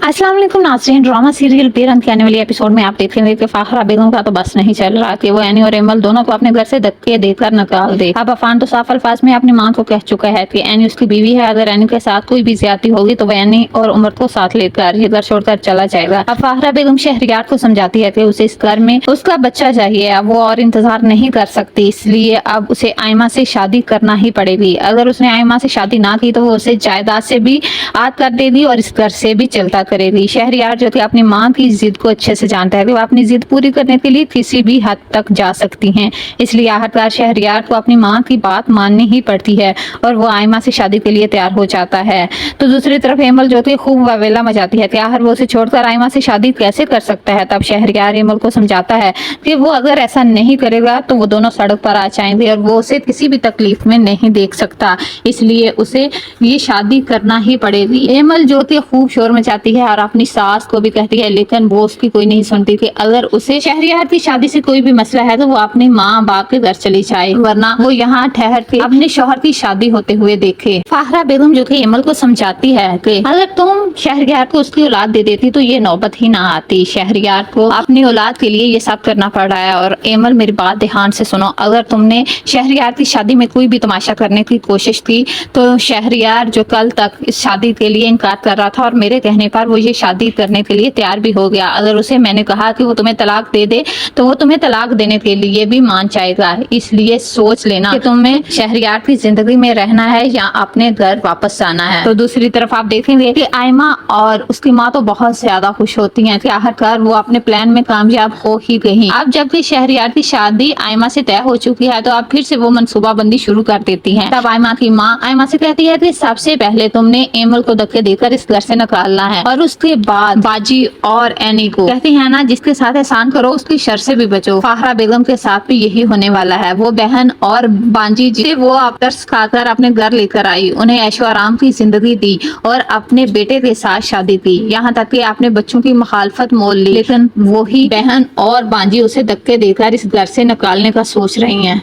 अस्सलाम वालेकुम नाज़रीन। ड्रामा सीरियल बेरंग के आने वाली एपिसोड में आप देखेंगे कि फाखरा बेगम का तो बस नहीं चल रहा कि वो एनी और एमल दोनों को अपने घर से धक्के देकर निकाल दे। अब अफान तो साफ अल्फाज में अपनी मां को कह चुका है कि एनी उसकी बीवी है, अगर एनी के साथ कोई भी ज्यादती होगी तो वह एनी और उमर को साथ लेकर ये घर छोड़कर चला जाएगा। अब फाखरा बेगम शहरियार को समझाती है कि उसे इस घर में उसका बच्चा चाहिए, अब वो और इंतजार नहीं कर सकती, इसलिए अब उसे आयमा से शादी करना ही पड़ेगी। अगर उसने आयमा से शादी ना की तो वो उसे जायदाद से भी आद कर देगी और इस घर से भी चलता करेगी। शहरियार जो कि अपनी मां की जिद को अच्छे से जानता है कि वो अपनी जिद पूरी करने के लिए किसी भी हद तक जा सकती हैं, इसलिए आखिरकार शहरियार को अपनी मां की बात माननी ही पड़ती है और वो आयमा से शादी के लिए तैयार हो जाता है। तो दूसरी तरफ एमल जो कि खूब वावेला मचाती है कि आखिर वो उसे छोड़कर आयमा से शादी कैसे कर सकता है। तब शहरियार एमल को समझाता है कि वो अगर ऐसा नहीं करेगा तो वो दोनों सड़क पर आ जाएंगे और वो उसे किसी भी तकलीफ में नहीं देख सकता, इसलिए उसे ये शादी करना ही पड़ेगी। एमल जो कि खूब शोर मचाती है और अपनी सास को भी कहती है, लेकिन वो उसकी कोई नहीं सुनती कि अगर उसे शहरियार की शादी से कोई भी मसला है तो वो अपनी माँ बाप के घर चली जाए, वरना वो यहाँ ठहर के अपने शौहर की शादी होते हुए देखे। फाखरा बेगम जो कि एमल को समझाती है कि अगर तुम शहरियार को उसकी औलाद दे देती तो ये नौबत ही ना आती, शहरियार को अपनी औलाद के लिए ये सब करना पड़ रहा है। और एमल मेरी बात ध्यान से सुनो, अगर तुमने शहरियार की शादी में कोई भी तमाशा करने की कोशिश की तो शहरियार जो कल तक इस शादी के लिए इनकार कर रहा था और मेरे कहने पर वो ये शादी करने के लिए तैयार भी हो गया, अगर उसे मैंने कहा कि वो तुम्हें तलाक दे दे तो वो तुम्हें तलाक देने के लिए भी मान जाएगा, इसलिए सोच लेना कि तुम्हें शहरियार की जिंदगी में रहना है या अपने घर वापस आना है। तो दूसरी तरफ आप देखेंगे कि आयमा और उसकी माँ तो बहुत ज्यादा खुश होती हैं कि आखिरकार वो अपने प्लान में कामयाब हो ही गई। अब जबकि शहरियार की शादी आयमा से तय हो चुकी है तो अब फिर से वो मनसूबा बंदी शुरू कर देती है। तब आयमा की माँ आयमा से कहती है कि सबसे पहले तुमने एमल को धक्के देकर इस घर से निकालना है और उसके बाद बाजी और एनी को कहती है ना, जिसके साथ एहसान करो उसकी शर से भी बचो। फाखरा बेगम के साथ भी यही होने वाला है। वो बहन और बांजी जिसे वो आप तरस खाकर अपने घर लेकर आई, उन्हें ऐशो आराम की जिंदगी दी और अपने बेटे के साथ शादी की, यहाँ तक कि अपने बच्चों की मुखालफत मोल ली, लेकिन वही बहन और बांजी उसे धक्के देकर इस घर से निकालने का सोच रही हैं।